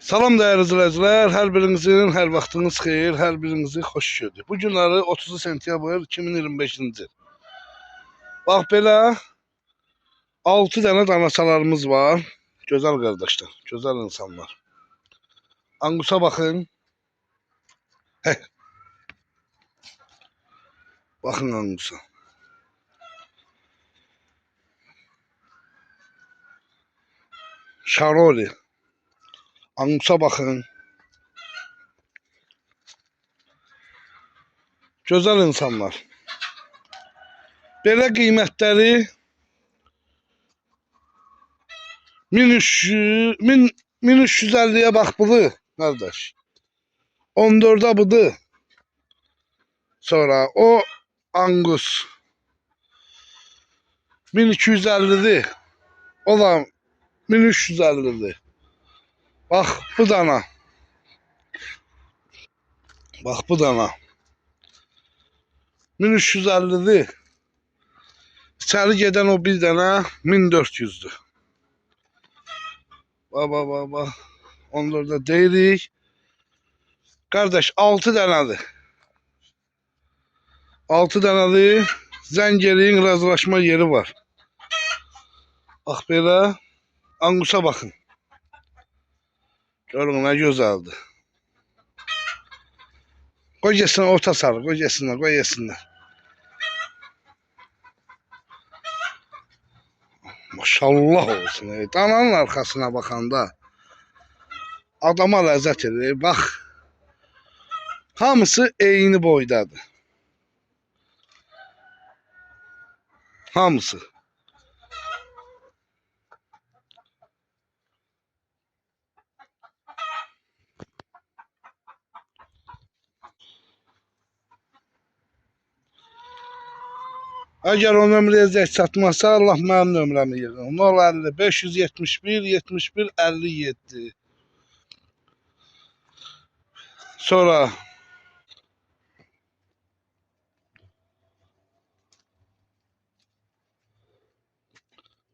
Salam değerli izleyiciler, her birinizin her vaxtınız xeyir, her birinizi xoş gördük. Bu günləri 30 sentyabr 2025-ci il. Bax belə 6 dənə danasalarımız var. Gözəl qardaşlar, gözəl insanlar. Angusa baxın. Heh. Baxın angusa. Şaroli. Angusa baxın. Gözəl insanlar. Belə qiymətləri 1350'ye bax budur, qardaş. 14'a budur. Sonra o Angus 1250'dir. O da 1350'dir. Bax bu dana. Bax bu dana. 1350'dir. İçeri gedən o bir dənə 1400'dür. Baba. 14'da deyirik. Qardaş 6 dənədir. 6 dənədir. Zəng eləyin, razılaşma yeri var. Bax belə. Angusa baxın. Görün nə gözəldir. Qoy yesinlər, orta sarı, qoy yesinlər. Maşallah olsun. Dananın arxasına baxanda adama ləzzət edir. Bax. Hamısı eyni boydadır. Hamısı. Əgər o nömrəyə zəng çatmazsa, Allah mənim nömrəmi yığın. 050 571 71 57. Sonra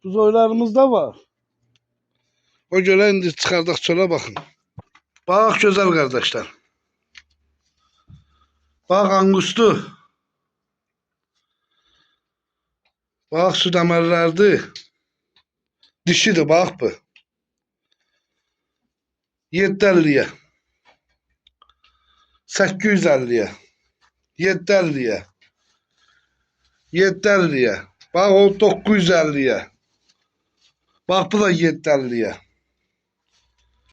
buzoylarımız da var. O görə indi çıxardaq çölə baxın. Bax gözəl qardaşlar. Bax angustu. Bax su dəmərlərdir. Dişidir bax bu. 750'ye. 850'ye. 750'ye. 750'ye. Bax o 950'ye. Bax bu da 750'ye.